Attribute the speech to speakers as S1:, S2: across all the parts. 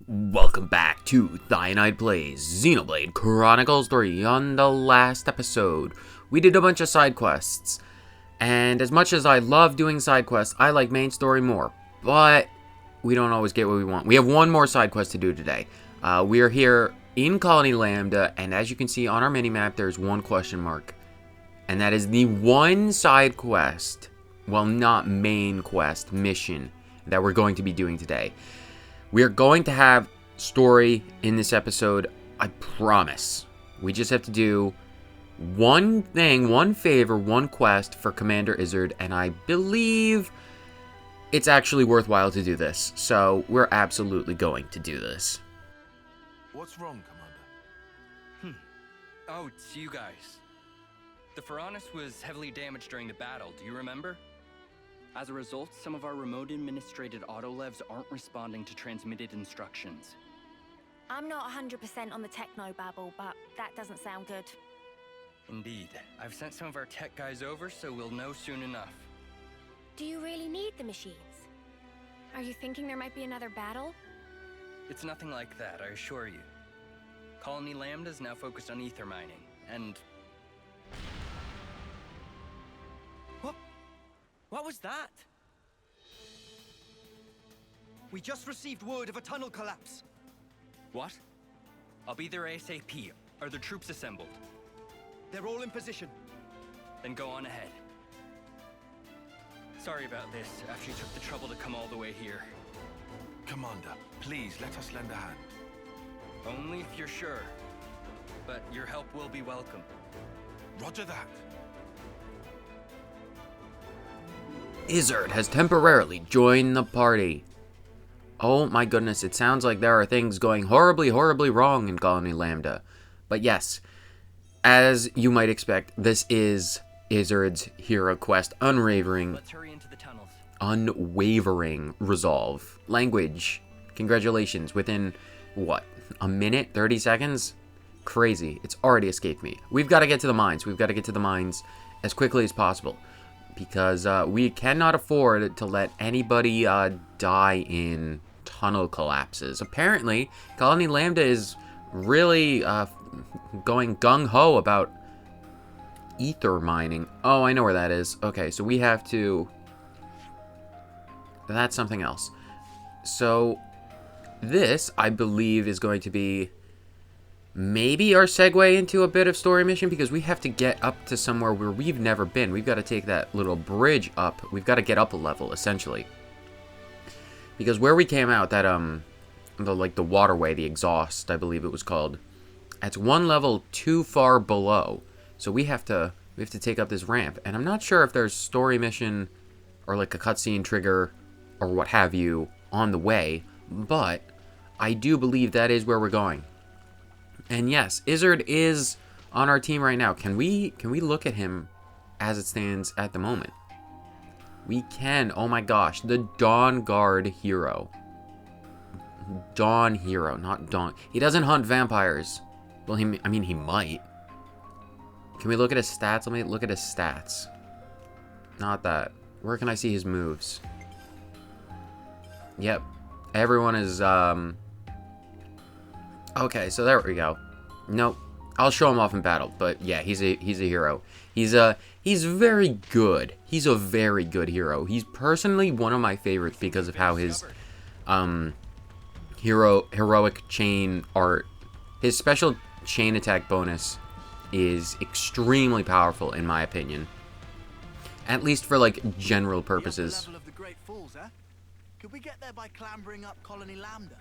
S1: Welcome back to Cyanide Plays Xenoblade Chronicles 3. On the last episode, we did a bunch of side quests. And as much as I love doing side quests, I like main story more. But we don't always get what we want. We have one more side quest to do today. We are here in Colony Lambda, and as you can see on our minimap, there's one question mark. And that is the one side quest, well, not main quest, mission that we're going to be doing today. We are going to have story in this episode, I promise. We just have to do one thing, one favor, one quest for Commander Izzard, and I believe it's actually worthwhile to do this. So we're absolutely going to do this.
S2: What's wrong, Commander?
S3: Oh, it's you guys. The Pharaonis was heavily damaged during the battle, do you remember? As a result, some of our remote-administrated autolevs aren't responding to transmitted instructions.
S4: I'm not 100% on the techno-babble, but that doesn't sound good.
S3: Indeed. I've sent some of our tech guys over, so we'll know soon enough.
S4: Do you really need the machines? Are you thinking there might be another battle?
S3: It's nothing like that, I assure you. Colony Lambda is now focused on ether mining, and... What was that?
S5: We just received word of a tunnel collapse.
S3: What? I'll be there ASAP. Are the troops assembled?
S5: They're all in position.
S3: Then go on ahead. Sorry about this, after you took the trouble to come all the way here.
S2: Commander, please let us lend a hand.
S3: Only if you're sure. But your help will be welcome.
S2: Roger that.
S1: Izzard has temporarily joined the party. Oh my goodness, it sounds like there are things going horribly, horribly wrong in Colony Lambda. But yes, as you might expect, this is Izzard's hero quest.
S3: Let's hurry into the tunnels.
S1: Unwavering resolve. Language. Congratulations. Within, what, a minute? 30 seconds? Crazy. It's already escaped me. We've got to get to the mines. We've got to get to the mines as quickly as possible. Because we cannot afford to let anybody die in tunnel collapses. Apparently, Colony Lambda is really going gung-ho about ether mining. Oh, I know where that is. Okay, so we have to... That's something else. So, this, I believe, is going to be... maybe our segue into a bit of story mission, because we have to get up to somewhere where we've never been. We've got to take that little bridge up. We've got to get up a level, essentially. Because where we came out, that, the waterway, the exhaust, I believe it was called, that's one level too far below. So we have to take up this ramp. And I'm not sure if there's story mission or like a cutscene trigger or what have you on the way, but I do believe that is where we're going. And yes, Izzard is on our team right now. Can we look at him as it stands at the moment? We can. Oh my gosh, the Dawn Guard hero. Dawn hero, not Dawn. He doesn't hunt vampires. Well, I mean, he might. Can we look at his stats? Let me look at his stats. Not that. Where can I see his moves? Yep. Everyone is, okay, so there we go. Nope. I'll show him off in battle, but yeah, he's a hero. He's very good. He's a very good hero. He's personally one of my favorites because of how his heroic chain art, his special chain attack bonus is extremely powerful in my opinion. At least for like general purposes.
S5: The level of the Great Falls, huh? Could we get there by clambering up Colony Lambda?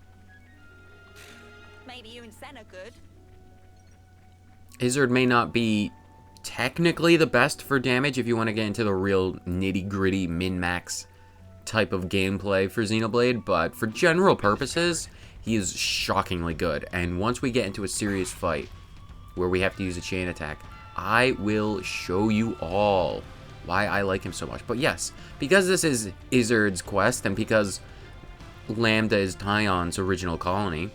S4: Maybe you and Senna could.
S1: Izzard may not be technically the best for damage if you want to get into the real nitty-gritty min-max type of gameplay for Xenoblade, but for general purposes, he is shockingly good. And once we get into a serious fight where we have to use a chain attack, I will show you all why I like him so much. But yes, because this is Izzard's quest, and because Lambda is Tyon's original colony,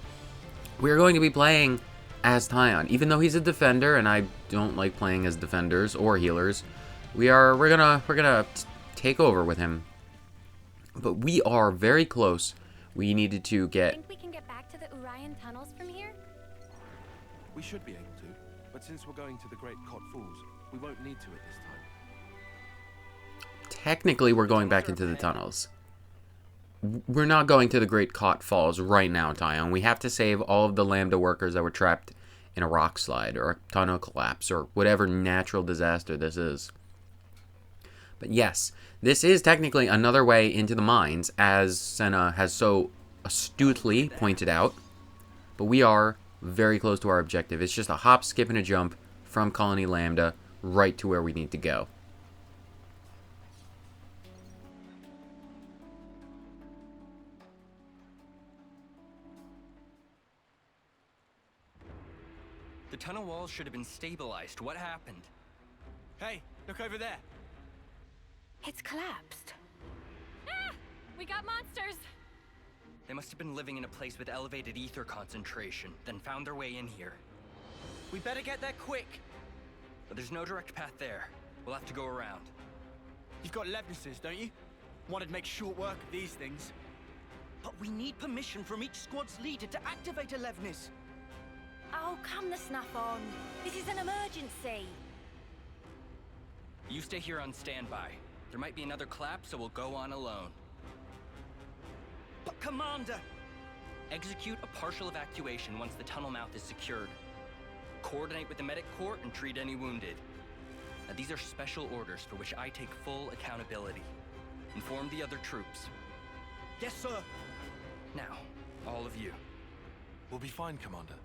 S1: we're going to be playing as Tyon. Even though he's a defender, and I don't like playing as defenders or healers, we're gonna take over with him. But we are very close. We needed to get...
S4: Think we can get back to the tunnels from here?
S2: We should be able to, but since we're going to the Great Cot Falls, we won't need to at this time.
S1: Technically, we're going back into the tunnels. We're not going to the Great Cot Falls right now, Tyon. We have to save all of the Lambda workers that were trapped in a rock slide or a tunnel collapse or whatever natural disaster this is. But yes, this is technically another way into the mines, as Senna has so astutely pointed out. But we are very close to our objective. It's just a hop, skip, and a jump from Colony Lambda right to where we need to go.
S3: The tunnel walls should have been stabilized. What happened?
S5: Hey, look over there.
S4: It's collapsed. Ah! We got monsters!
S3: They must have been living in a place with elevated ether concentration, then found their way in here.
S5: We better get there quick.
S3: But there's no direct path there. We'll have to go around.
S5: You've got Levnesses, don't you? Wanted to make short work of these things.
S6: But we need permission from each squad's leader to activate a Levnis.
S4: Oh, come the snuff on. This is an emergency.
S3: You stay here on standby. There might be another collapse, so we'll go on alone.
S6: But Commander!
S3: Execute a partial evacuation once the tunnel mouth is secured. Coordinate with the medic corps and treat any wounded. Now, these are special orders for which I take full accountability. Inform the other troops.
S6: Yes, sir.
S3: Now, all of you.
S2: We'll be fine, Commander.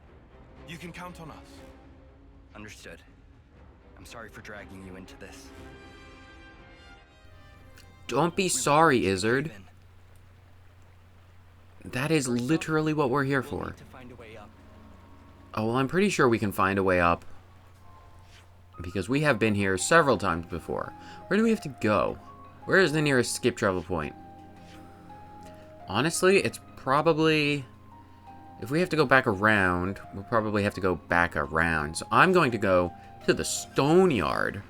S2: You can count on us.
S3: Understood. I'm sorry for dragging you into this.
S1: Don't be sorry, Izzard. That is literally what we're here for. Oh, well, I'm pretty sure we can find a way up. Because we have been here several times before. Where do we have to go? Where is the nearest skip travel point? Honestly, it's probably... If we have to go back around, we'll probably have to go back around. So I'm going to go to the Stone Yard.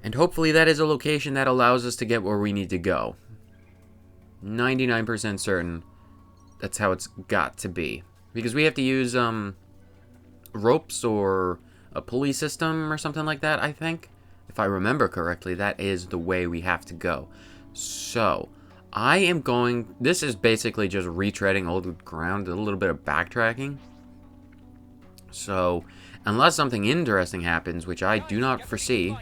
S1: And hopefully that is a location that allows us to get where we need to go. 99% certain that's how it's got to be. Because we have to use ropes or a pulley system or something like that, I think. If I remember correctly, that is the way we have to go. So, I am going... This is basically just retreading old ground, a little bit of backtracking. So, unless something interesting happens, which I do not foresee,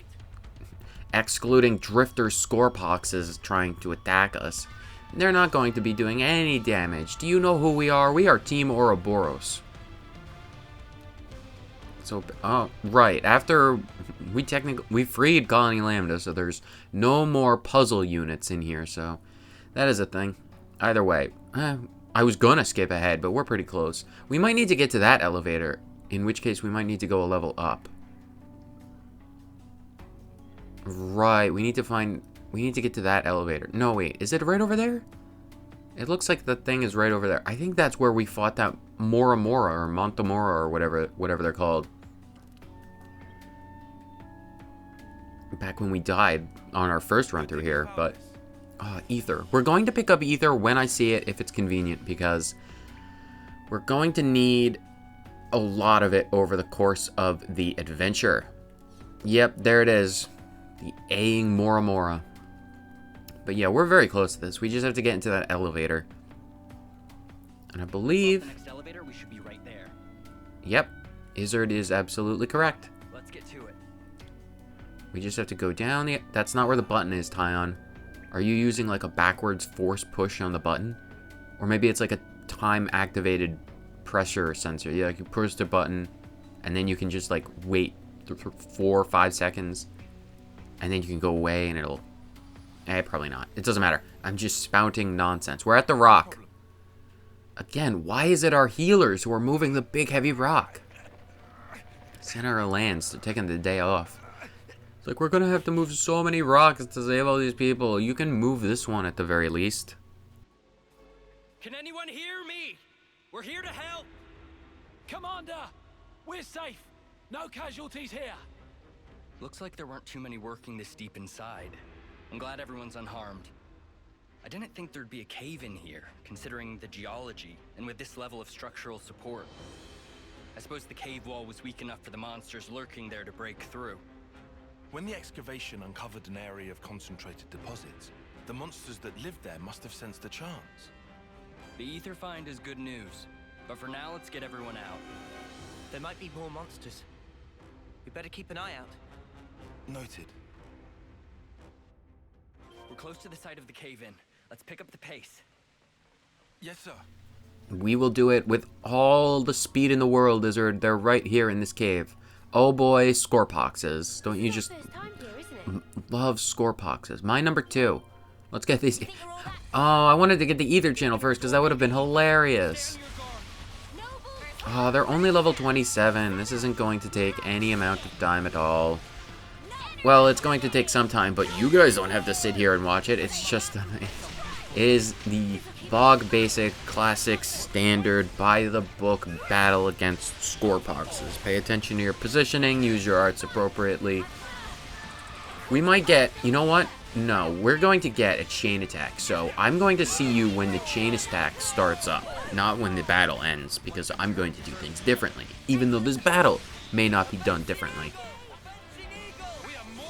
S1: excluding Drifter Scorpox is trying to attack us, they're not going to be doing any damage. Do you know who we are? We are Team Ouroboros. So, oh, right. After we freed Colony Lambda, so there's no more puzzle units in here, so that is a thing. Either way, I was gonna skip ahead, but we're pretty close. We might need to get to that elevator, in which case we might need to go a level up. Right, we need to get to that elevator. No, wait, is it right over there? It looks like the thing is right over there. I think that's where we fought that Mora Mora or Montemora or whatever they're called. Back when we died on our first run through here, but... Ether. We're going to pick up Ether when I see it, if it's convenient, because we're going to need a lot of it over the course of the adventure. Yep, there it is. The Aing Mora Mora. But yeah, we're very close to this. We just have to get into that elevator. And I believe...
S3: The next elevator, we should be right there.
S1: Yep. Izzard is absolutely correct.
S3: Let's get to it.
S1: We just have to go down the... That's not where the button is, Tyon. Are you using like a backwards force push on the button? Or maybe it's like a time-activated pressure sensor. Yeah, like you push the button, and then you can just like wait for 4 or 5 seconds. And then you can go away and it'll... probably not. It doesn't matter. I'm just spouting nonsense. We're at the rock. Again, why is it our healers who are moving the big heavy rock? Send our Lanz to taking the day off. It's like, we're gonna have to move so many rocks to save all these people. You can move this one at the very least.
S3: Can anyone hear me? We're here to help.
S7: Commander, we're safe. No casualties here.
S3: Looks like there weren't too many working this deep inside. I'm glad everyone's unharmed. I didn't think there'd be a cave in here, considering the geology, and with this level of structural support. I suppose the cave wall was weak enough for the monsters lurking there to break through.
S2: When the excavation uncovered an area of concentrated deposits, the monsters that lived there must have sensed a chance.
S3: The ether find is good news, but for now, let's get everyone out.
S6: There might be more monsters. We better keep an eye out.
S2: Noted.
S3: We're close to the site of the cave-in. Let's pick up the pace.
S2: Yes, sir.
S1: We will do it with all the speed in the world, Izzard. They're right here in this cave. Oh boy, Scorpoxes. Don't you just
S4: First time here, isn't it?
S1: love Scorpoxes? My number 2. Let's get these. Oh, I wanted to get the Ether channel first because that would have been hilarious. Oh, they're only level 27. This isn't going to take any amount of time at all. Well, it's going to take some time, but you guys don't have to sit here and watch it. It's just... It is the bog basic, classic, standard, by-the-book battle against Scorpoxes. Pay attention to your positioning, use your arts appropriately. We might get... You know what? No, we're going to get a chain attack, so I'm going to see you when the chain attack starts up, not when the battle ends, because I'm going to do things differently, even though this battle may not be done differently.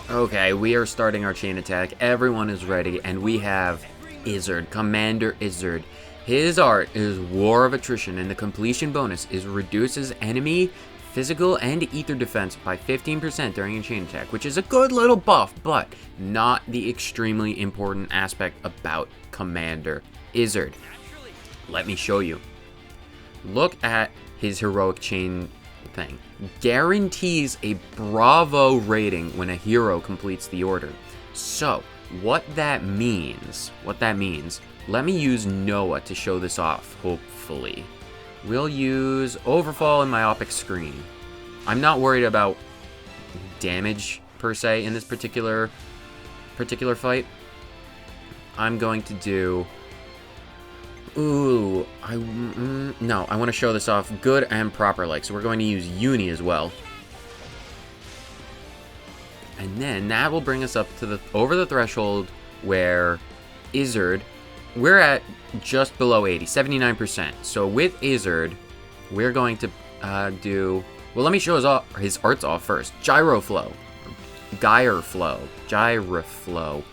S1: Okay, we are starting our chain attack, everyone is ready, and we have Izzard, Commander Izzard. His art is War of Attrition, and the completion bonus is reduces enemy physical and ether defense by 15% during a chain attack, which is a good little buff, but not the extremely important aspect about Commander Izzard. Let me show you. Look at his heroic chain thing. Guarantees a Bravo rating when a hero completes the order. So, what that means, let me use Noah to show this off, hopefully. We'll use Overfall and Myopic Screen. I'm not worried about damage, per se, in this particular fight. I'm going to do... Ooh, no, I want to show this off good and proper like, so we're going to use Uni as well. And then that will bring us up to over the threshold where Izzard, we're at just below 80, 79%. So with Izzard, we're going to do... Well, let me show his arts off first. Gyroflow. Gyroflow.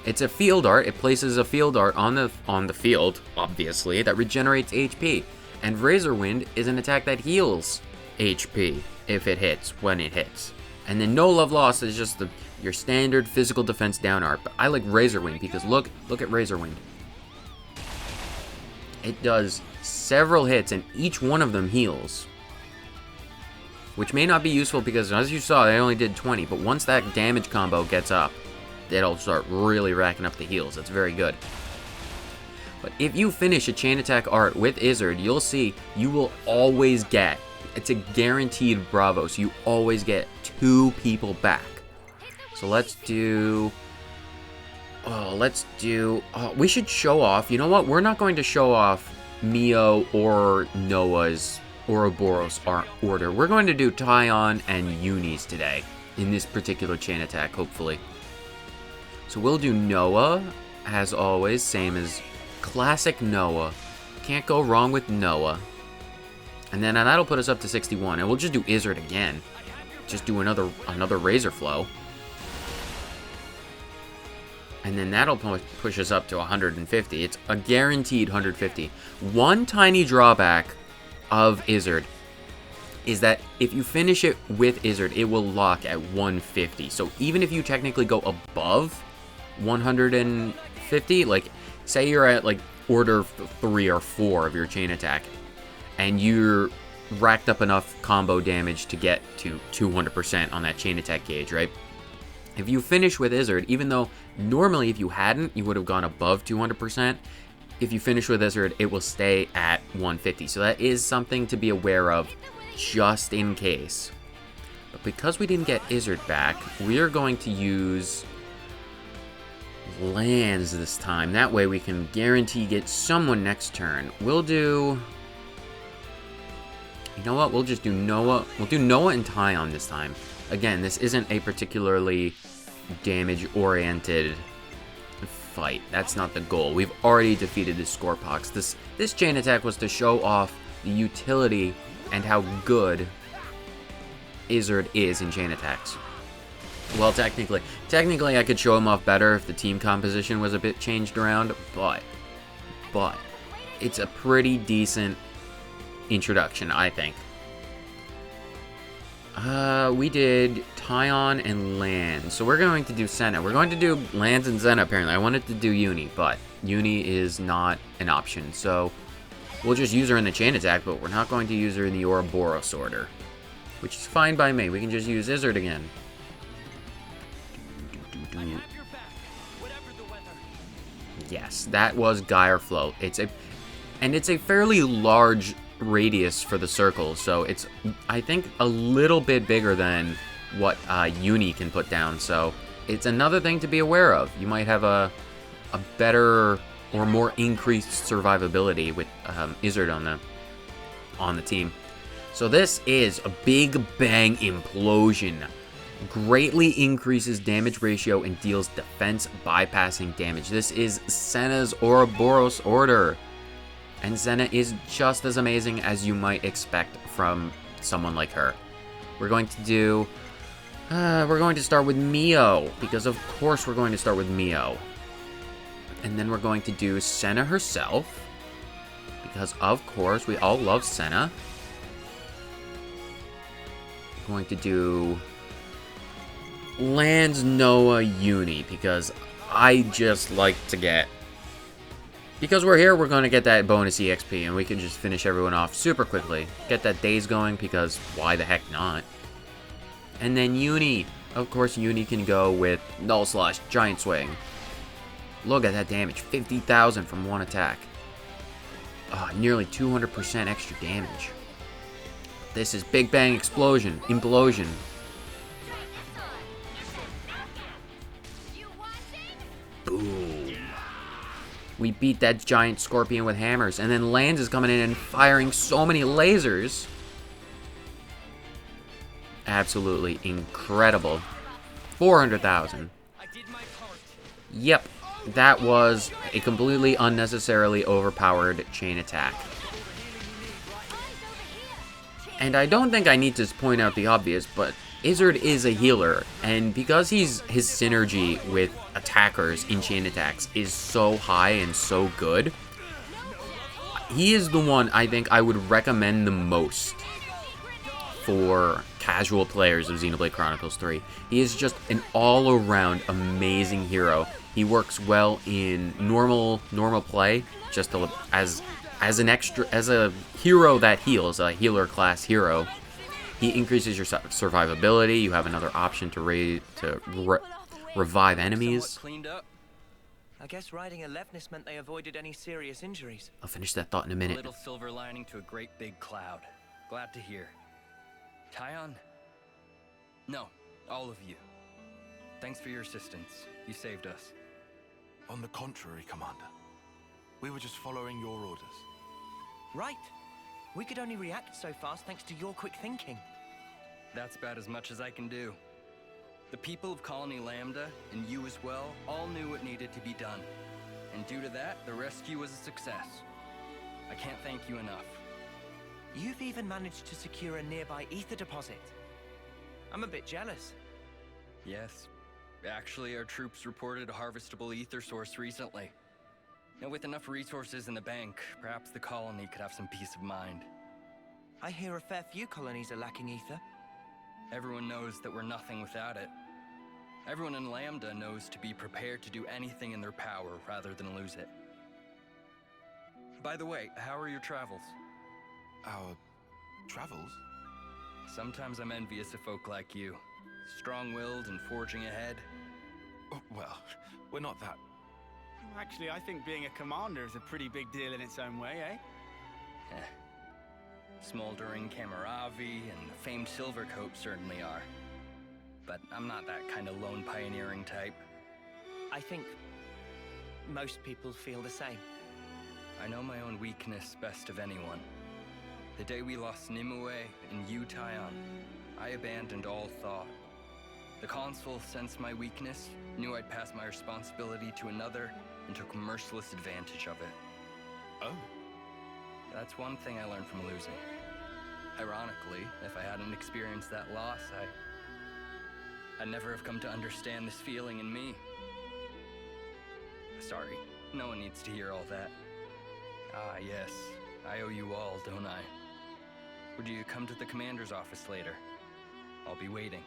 S1: It's a field art. It places a field art on the field, obviously, that regenerates HP. And Razor Wind is an attack that heals HP if it hits, when it hits. And then No Love Lost is just your standard physical defense down art. But I like Razor Wind because look at Razor Wind. It does several hits, and each one of them heals. Which may not be useful because, as you saw, they only did 20. But once that damage combo gets up, it'll start really racking up the heals. That's very good. But if you finish a chain attack art with Izzard, you'll see you will always get... It's a guaranteed Bravo, so you always get 2 people back. So let's do... we should show off. You know what? We're not going to show off Mio or Noah's Ouroboros order. We're going to do Tyon and Uni's today in this particular chain attack, hopefully. So we'll do Noah, as always, same as classic Noah. Can't go wrong with Noah. And then that'll put us up to 61, and we'll just do Izzard again. Just do another Razor Flow. And then that'll push us up to 150. It's a guaranteed 150. One tiny drawback of Izzard is that if you finish it with Izzard, it will lock at 150. So even if you technically go above 150, like say you're at like order 3 or 4 of your chain attack, and you're racked up enough combo damage to get to 200% on that chain attack gauge, right? If you finish with Izzard, even though normally if you hadn't, you would have gone above 200%, if you finish with Izzard, it will stay at 150. So that is something to be aware of just in case. But because we didn't get Izzard back, we are going to use Lanz this time. That way we can guarantee get someone next turn. We'll do... You know what? We'll just do Noah. We'll do Noah and Tyon this time. Again, this isn't a particularly damage-oriented fight. That's not the goal. We've already defeated the Scorpox. This chain attack was to show off the utility and how good Izzard is in chain attacks. Well, technically I could show him off better if the team composition was a bit changed around, but it's a pretty decent introduction, I think. We did Tyon and Lanz. So we're going to do Senna. We're going to do Lanz and Senna, apparently. I wanted to do Uni, but Uni is not an option. So we'll just use her in the chain attack, but we're not going to use her in the Ouroboros order, which is fine by me. We can just use Izzard again.
S7: I have your back, whatever the weather.
S1: Yes, that was Gyre Flow. It's a fairly large radius for the circle, so it's, I think, a little bit bigger than what Uni can put down, so it's another thing to be aware of. You might have a better or more increased survivability with Izzard on the team. So this is a Big Bang Implosion. Greatly increases damage ratio and deals defense bypassing damage. This is Senna's Ouroboros order. And Senna is just as amazing as you might expect from someone like her. We're going to start with Mio, because of course we're going to start with Mio. And then we're going to do Senna herself, because of course we all love Senna. We're going to do Lanz, Noah, Uni, because I just like to get... Because we're here, we're going to get that bonus EXP, and we can just finish everyone off super quickly. Get that days going, because why the heck not? And then Uni. Of course, Uni can go with Null Slash, Giant Swing. Look at that damage. 50,000 from one attack. Nearly 200% extra damage. This is Big Bang Explosion. Implosion. Boom. We beat that giant scorpion with hammers. And then Lanz is coming in and firing so many lasers. Absolutely incredible. 400,000. Yep. That was a completely unnecessarily overpowered chain attack. And I don't think I need to point out the obvious, but Izzard is a healer, and because his synergy with attackers in chain attacks is so high and so good, he is the one I think I would recommend the most for casual players of Xenoblade Chronicles 3. He is just an all-around amazing hero. He works well in normal play, just as a hero that heals, a healer class hero. He increases your survivability. You have another option to revive enemies.
S6: Cleaned up. I guess riding a Levnis meant they avoided any serious injuries.
S1: I'll finish that thought in a
S3: A
S1: minute.
S3: little silver lining to a great big cloud. Glad to hear. Tyon? No, all of you. Thanks for your assistance. You saved us.
S2: On the contrary, Commander. We were just following your orders.
S6: Right. We could only react so fast thanks to your quick thinking.
S3: That's about as much as I can do. The people of Colony Lambda, and you as well, all knew what needed to be done. And due to that, the rescue was a success. I can't thank you enough.
S6: You've even managed to secure a nearby ether deposit. I'm a bit jealous.
S3: Yes. Actually, our troops reported a harvestable ether source recently. Now, with enough resources in the bank, perhaps the colony could have some peace of mind.
S6: I hear a fair few colonies are lacking ether.
S3: Everyone knows that we're nothing without it. Everyone in Lambda knows to be prepared to do anything in their power rather than lose it. By the way, how are your travels?
S2: Our travels?
S3: Sometimes I'm envious of folk like you. Strong-willed and forging ahead.
S2: Oh, well, we're not that.
S5: Actually, I think being a commander is a pretty big deal in its own way, eh?
S3: Smoldering Camaravi and famed Silvercoat certainly are. But I'm not that kind of lone pioneering type.
S6: I think most people feel the same.
S3: I know my own weakness best of anyone. The day we lost Nimue and you, Tyon, I abandoned all thought. The Consul sensed my weakness, knew I'd pass my responsibility to another, and took merciless advantage of it.
S2: Oh,
S3: That's one thing I learned from losing. Ironically, if I hadn't experienced that loss, I'd never have come to understand this feeling in me. Sorry, no one needs to hear all that. Ah, yes, I owe you all, don't I? Would you come to the commander's office later? I'll be waiting.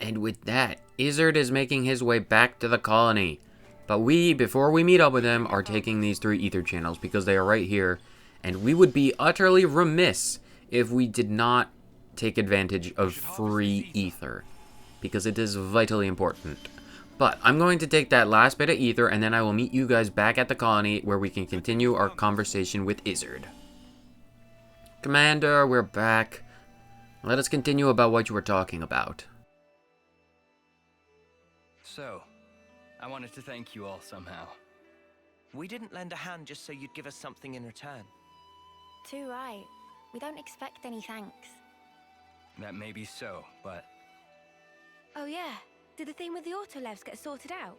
S1: And with that, Izzard is making his way back to the colony. But we, before we meet up with him, are taking these 3 ether channels because they are right here. And we would be utterly remiss if we did not take advantage of free ether, because it is vitally important. But I'm going to take that last bit of ether, and then I will meet you guys back at the colony where we can continue our conversation with Izzard. Commander, we're back. Let us continue about what you were talking about.
S3: So, I wanted to thank you all somehow.
S6: We didn't lend a hand just so you'd give us something in return.
S4: Too right. We don't expect any thanks.
S3: That may be so, but
S4: Oh yeah, did the thing with the autolevs get sorted out?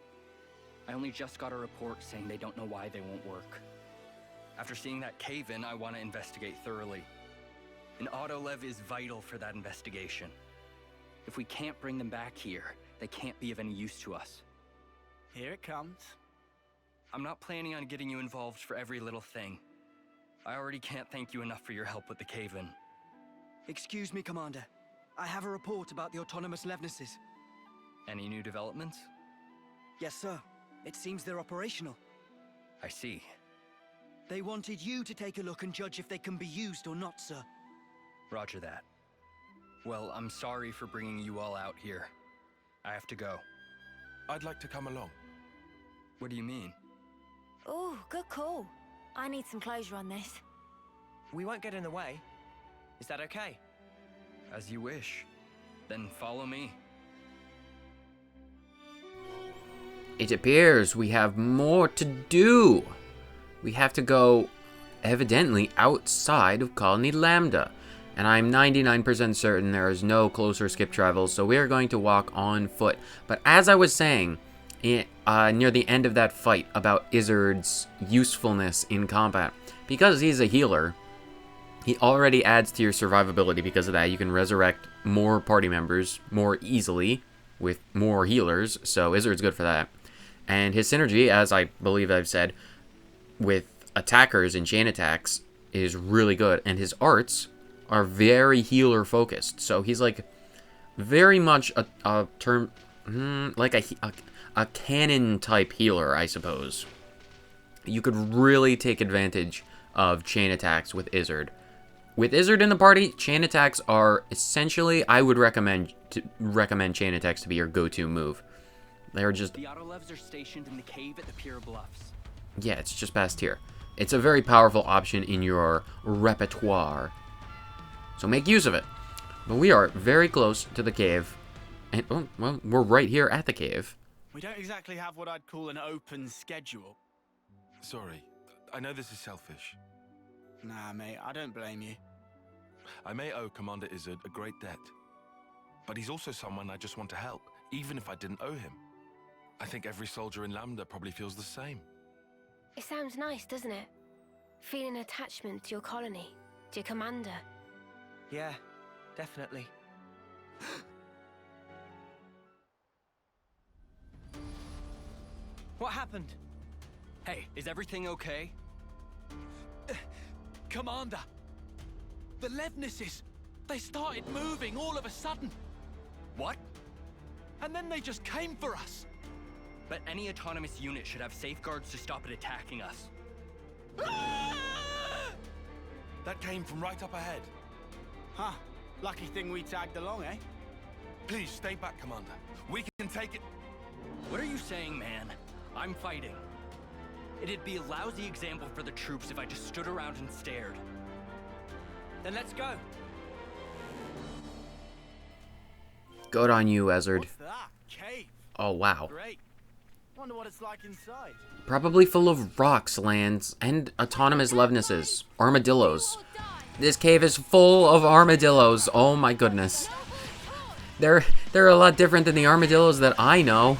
S3: I only just got a report saying they don't know why they won't work. After seeing that cave-in, I want to investigate thoroughly. An autolev is vital for that investigation. If we can't bring them back here, they can't be of any use to us.
S5: Here it comes.
S3: I'm not planning on getting you involved for every little thing. I already can't thank you enough for your help with the cave-in.
S8: Excuse me, Commander. I have a report about the autonomous Levnesses.
S3: Any new developments?
S8: Yes, sir. It seems they're operational.
S3: I see.
S8: They wanted you to take a look and judge if they can be used or not, sir.
S3: Roger that. Well, I'm sorry for bringing you all out here. I have to go.
S2: I'd like to come along.
S3: What do you mean?
S4: Oh, good call. I need some closure on this.
S6: We won't get in the way. Is that okay?
S3: As you wish. Then follow me.
S1: It appears we have more to do. We have to go, evidently, outside of Colony Lambda. And I'm 99% certain there is no closer skip travel, so we are going to walk on foot. But as I was saying, near the end of that fight about Izzard's usefulness in combat, because he's a healer, he already adds to your survivability because of that. You can resurrect more party members more easily with more healers, so Izzard's good for that. And his synergy, as I believe I've said, with attackers and chain attacks is really good. And his arts are very healer focused. So he's like very much a term, like a cannon type healer, I suppose. You could really take advantage of chain attacks with Izzard. With Izzard in the party, chain attacks are essentially, I would recommend chain attacks to be your go-to move. They're just...
S3: The autolevs are stationed in the cave at the Pier Bluffs.
S1: Yeah, it's just past here. It's a very powerful option in your repertoire. So make use of it. But we are very close to the cave. And, oh, well, we're right here at the cave.
S5: We don't exactly have what I'd call an open schedule.
S2: Sorry, I know this is selfish.
S5: Nah, mate, I don't blame you.
S2: I may owe Commander Izzard a great debt. But he's also someone I just want to help, even if I didn't owe him. I think every soldier in Lambda probably feels the same.
S4: It sounds nice, doesn't it? Feeling attachment to your colony, to your commander.
S6: Yeah, definitely. What happened?
S3: Hey, is everything okay?
S7: Commander! The Levnesses! They started moving all of a sudden!
S3: What?
S7: And then they just came for us!
S3: But any autonomous unit should have safeguards to stop it attacking us.
S2: That came from right up ahead.
S5: Huh. Lucky thing we tagged along, eh?
S2: Please stay back, Commander. We can take it.
S3: What are you saying, man? I'm fighting. It'd be a lousy example for the troops if I just stood around and stared.
S6: Then let's go.
S1: Good on you, Izzard.
S5: What's that? Cave.
S1: Oh, wow.
S5: Great. Wonder what it's like inside.
S1: Probably full of rocks, Lanz, and autonomous Levnesses. Armadillos. This cave is full of armadillos. Oh my goodness. They're a lot different than the armadillos that I know.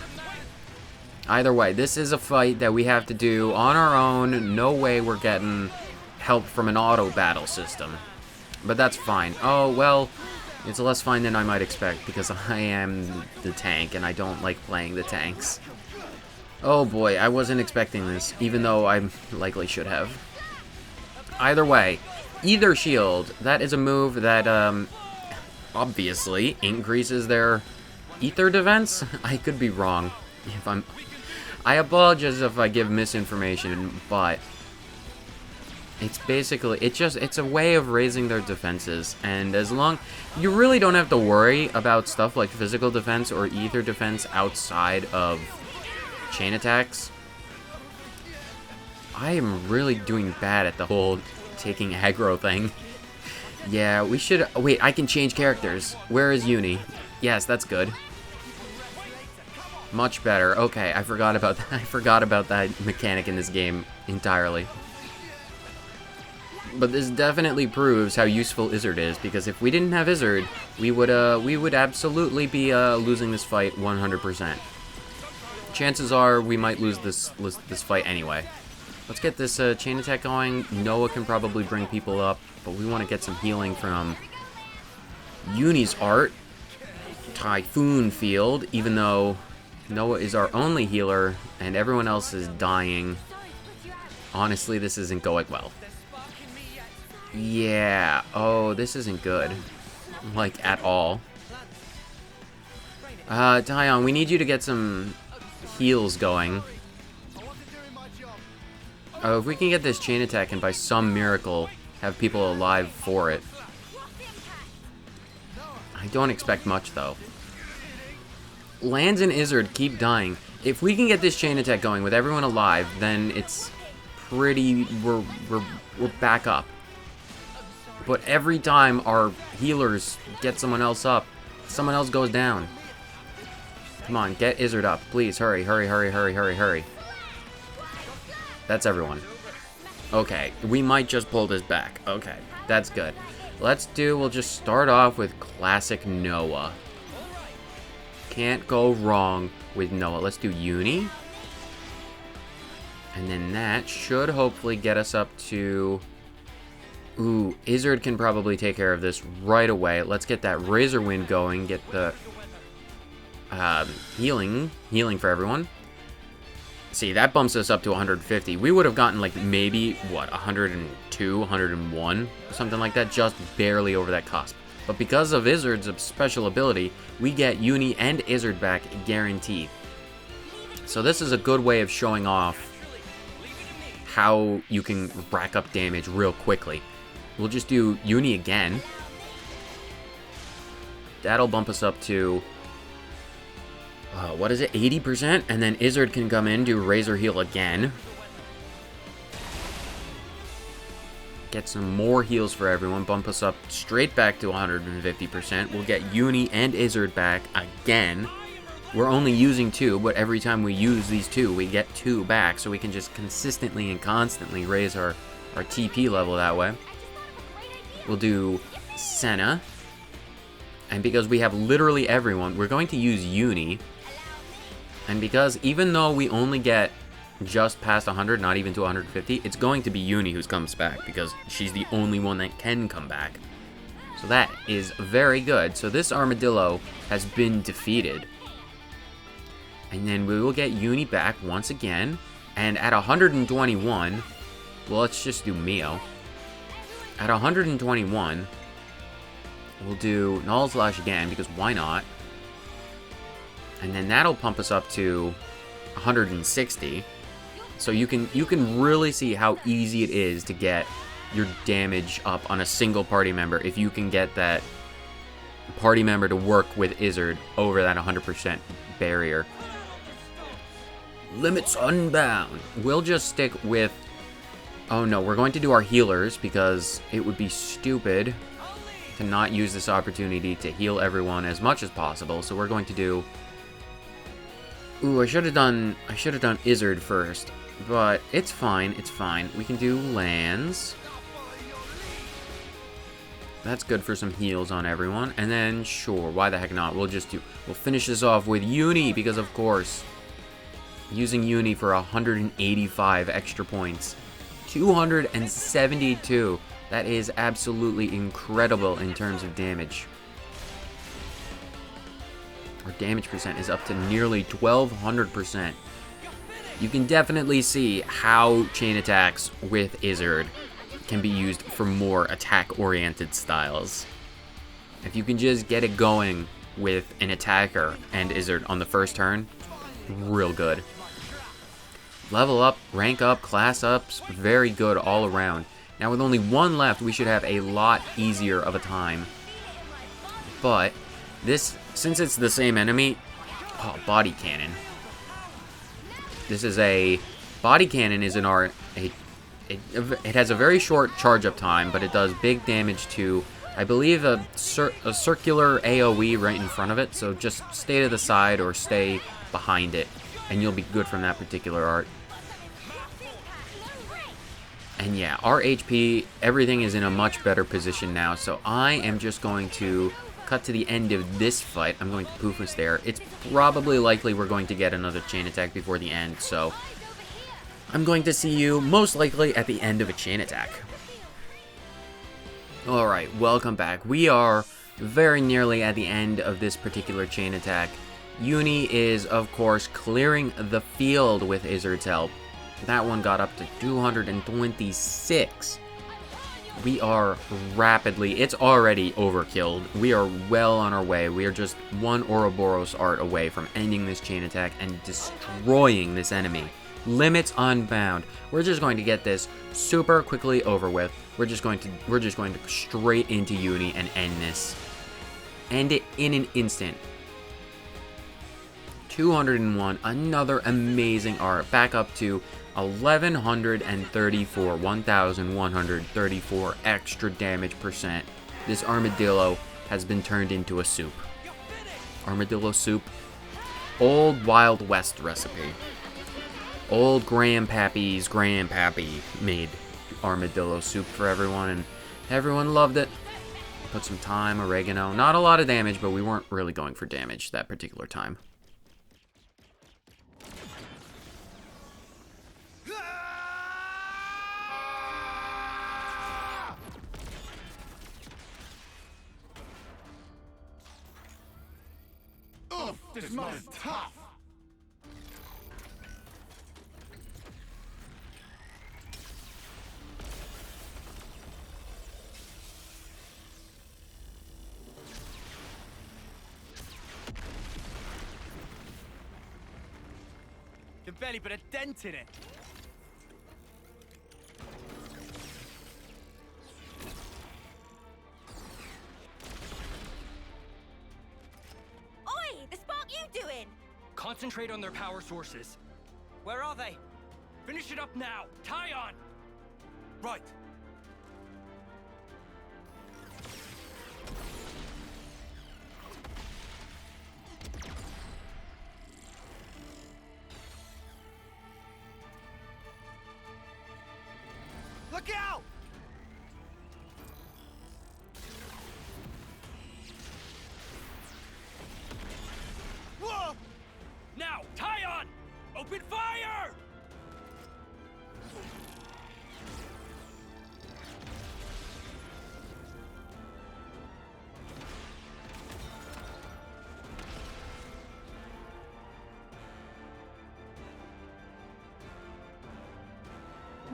S1: Either way, this is a fight that we have to do on our own. No way we're getting help from an auto battle system. But that's fine. Oh, well, it's less fine than I might expect because I am the tank and I don't like playing the tanks. Oh boy, I wasn't expecting this, even though I likely should have. Either way, either shield, that is a move that, obviously increases their ether defense. I could be wrong. I apologize if I give misinformation, but it's basically, it's a way of raising their defenses, and as long, you really don't have to worry about stuff like physical defense or ether defense outside of chain attacks. I am really doing bad at the whole taking aggro thing. Yeah, we should, wait, I can change characters. Where is Uni? Yes, that's good. Much better. Okay, I forgot about that. I forgot about that mechanic in this game entirely. But this definitely proves how useful Izzard is, because if we didn't have Izzard, we would absolutely be losing this fight 100%. Chances are we might lose this fight anyway. Let's get this chain attack going. Noah can probably bring people up, but we want to get some healing from Uni's art. Typhoon Field, even though Noah is our only healer and everyone else is dying. Honestly, this isn't going well. Yeah. Oh, this isn't good. Like, at all. Tyon, we need you to get some heals going. If we can get this chain attack and by some miracle have people alive for it. I don't expect much, though. Lanz and Izzard keep dying. If we can get this chain attack going with everyone alive, then it's pretty... We're back up. But every time our healers get someone else up, someone else goes down. Come on, get Izzard up. Please, hurry, hurry, hurry, hurry, hurry, hurry. That's everyone. Okay, we might just pull this back. Okay, that's good. We'll just start off with classic Noah. Can't go wrong with Noah. Let's do Uni. And then that should hopefully get us up to... Ooh, Izzard can probably take care of this right away. Let's get that Razor Wind going. Get the healing for everyone. See, that bumps us up to 150. We would have gotten, like, maybe, what, 102, 101, or something like that, just barely over that cusp. But because of Izzard's special ability, we get Uni and Izzard back guaranteed. So this is a good way of showing off how you can rack up damage real quickly. We'll just do Uni again. That'll bump us up to... what is it, 80%? And then Izzard can come in, do Razor Heal again. Get some more heals for everyone, bump us up straight back to 150%. We'll get Uni and Izzard back again. We're only using 2, but every time we use these 2, we get 2 back, so we can just consistently and constantly raise our TP level that way. We'll do Senna. And because we have literally everyone, we're going to use Uni. And because even though we only get just past 100, not even to 150, it's going to be Uni who comes back because she's the only one that can come back. So that is very good. So this Armadillo has been defeated. And then we will get Uni back once again. And at 121, well, let's just do Mio. At 121, we'll do Null Slash again, because why not? And then that'll pump us up to 160. So you can really see how easy it is to get your damage up on a single party member if you can get that party member to work with Izzard over that 100% barrier. Limits Unbound. We'll just stick with... Oh no, we're going to do our healers because it would be stupid to not use this opportunity to heal everyone as much as possible. So we're going to do... Ooh, I should have done Izzard first, but it's fine, it's fine. We can do Lanz. That's good for some heals on everyone. And then, sure, why the heck not? We'll finish this off with Uni, because of course, using Uni for 185 extra points. 272. That is absolutely incredible in terms of damage. Our damage percent is up to nearly 1200%. You can definitely see how chain attacks with Izzard can be used for more attack-oriented styles. If you can just get it going with an attacker and Izzard on the first turn, real good. Level up, rank up, class ups, very good all around. Now with only one left, we should have a lot easier of a time. But this, since it's the same enemy, body cannon. This is a body cannon is it has a very short charge up time, but it does big damage to, I believe, a circular AoE right in front of it. So just stay to the side or stay behind it, and you'll be good from that particular art. And yeah, our HP, everything is in a much better position now. So I am just going to cut to the end of this fight. I'm going to Poofus there. It's probably likely we're going to get another chain attack before the end, so I'm going to see you most likely at the end of a chain attack. Alright, welcome back. We are very nearly at the end of this particular chain attack. Uni is, of course, clearing the field with Izzard's help. That one got up to 226. We are rapidly, it's already overkilled. We are well on our way. We are just one Ouroboros art away from ending this chain attack and destroying this enemy. Limits unbound. We're just going to get this super quickly over with. We're just going to straight into Uni and end this. End it in an instant. 201, another amazing art. Back up to 1134 extra damage percent. This armadillo has been turned into a soup. Armadillo soup. Old Wild West recipe. Old Grandpappy's grandpappy made armadillo soup for everyone, and everyone loved it. Put some thyme, oregano. Not a lot of damage, but we weren't really going for damage that particular time.
S7: This man's tough.
S5: Can barely put a dent in it.
S4: Oi! The spark you doing?
S3: Concentrate on their power sources.
S6: Where are they?
S3: Finish it up now. Tie on.
S6: Right. Look out!
S3: Whoa! Now, tie on! Open fire!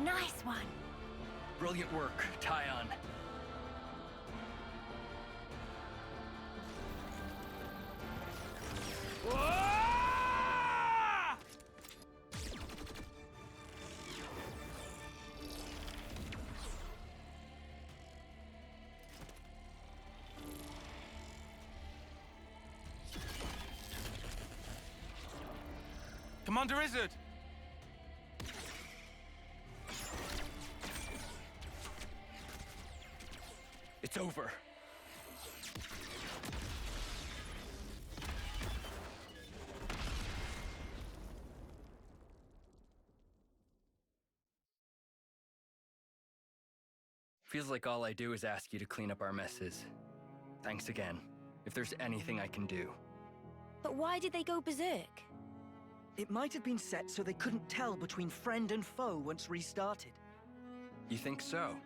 S4: Nice one.
S3: Brilliant work, Tyon.
S2: Commander Izzard!
S3: It's over. Feels like all I do is ask you to clean up our messes. Thanks again. If there's anything I can do.
S4: But why did they go berserk?
S8: It might have been set so they couldn't tell between friend and foe once restarted.
S3: You think so?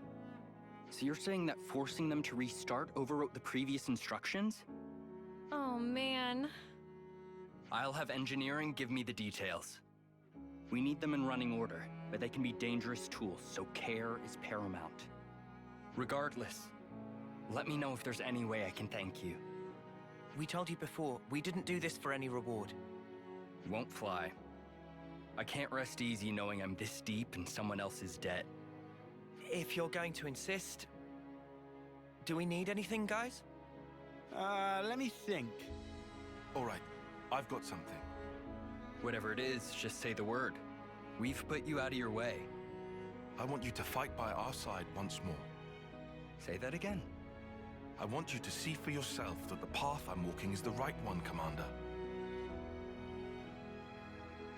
S3: So you're saying that forcing them to restart overwrote the previous instructions?
S4: Oh, man.
S3: I'll have engineering give me the details. We need them in running order, but they can be dangerous tools, so care is paramount. Regardless, let me know if there's any way I can thank you.
S6: We told you before, we didn't do this for any reward.
S3: Won't fly. I can't rest easy knowing I'm this deep in someone else's debt.
S6: If you're going to insist... Do we need anything, guys?
S5: Let me think.
S2: All right, I've got something.
S3: Whatever it is, just say the word. We've put you out of your way.
S2: I want you to fight by our side once more.
S3: Say that again.
S2: I want you to see for yourself that the path I'm walking is the right one, Commander.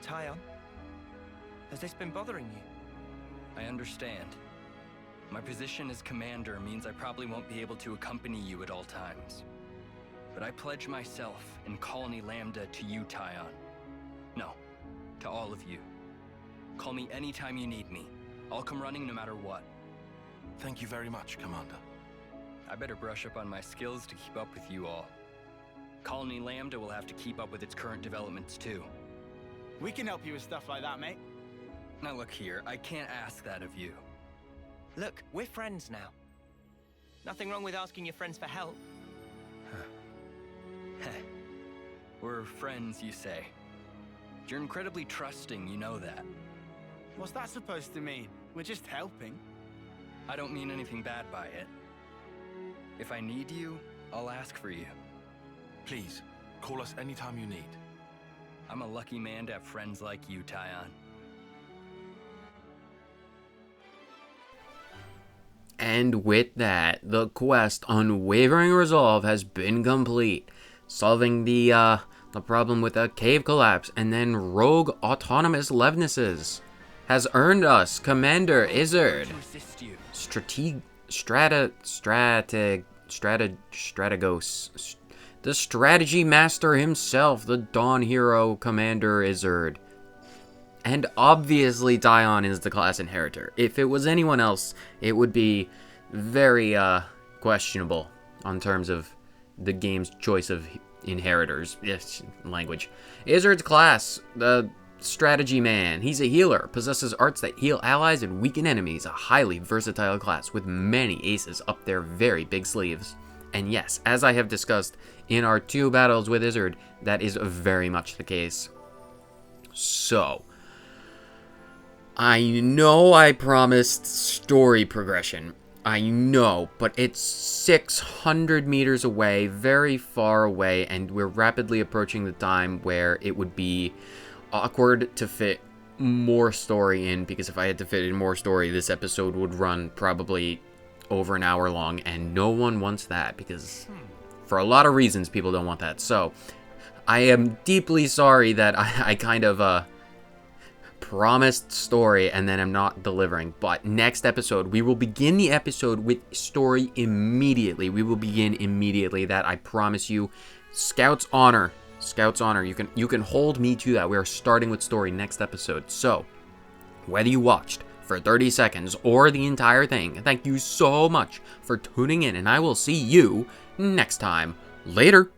S6: Tyon, has this been bothering you?
S3: I understand. My position as commander means I probably won't be able to accompany you at all times. But I pledge myself and Colony Lambda to you, Tyon. No, to all of you. Call me anytime you need me. I'll come running no matter what.
S2: Thank you very much, Commander.
S3: I better brush up on my skills to keep up with you all. Colony Lambda will have to keep up with its current developments too.
S5: We can help you with stuff like that, mate.
S3: Now look here, I can't ask that of you.
S6: Look, we're friends now. Nothing wrong with asking your friends for help.
S3: We're friends, you say. You're incredibly trusting, you know that.
S5: What's that supposed to mean? We're just helping.
S3: I don't mean anything bad by it. If I need you, I'll ask for you.
S2: Please, call us anytime you need.
S3: I'm a lucky man to have friends like you, Tyon.
S1: And with that, the quest Unwavering Resolve has been complete, solving the problem with a cave collapse and then rogue autonomous Levnesses has earned us Commander Izzard, Strategos, the strategy master himself, the Dawn Hero Commander Izzard. And obviously Tyon is the class inheritor. If it was anyone else, it would be very questionable on terms of the game's choice of inheritors. Yes, language. Izzard's class, the strategy man. He's a healer, possesses arts that heal allies and weaken enemies, a highly versatile class with many aces up their very big sleeves. And yes, as I have discussed in our 2 battles with Izzard, that is very much the case. So, I know I promised story progression. I know, but it's 600 meters away, very far away, and we're rapidly approaching the time where it would be awkward to fit more story in, because if I had to fit in more story, this episode would run probably over an hour long, and no one wants that, because for a lot of reasons, people don't want that. So, I am deeply sorry that I kind of, promised story and then I'm not delivering. But next episode, we will begin the episode with story immediately. We will begin immediately. That I promise you. Scout's honor. Scout's honor. You can hold me to that. We are starting with story next episode. So, whether you watched for 30 seconds or the entire thing, thank you so much for tuning in, and I will see you next time. Later.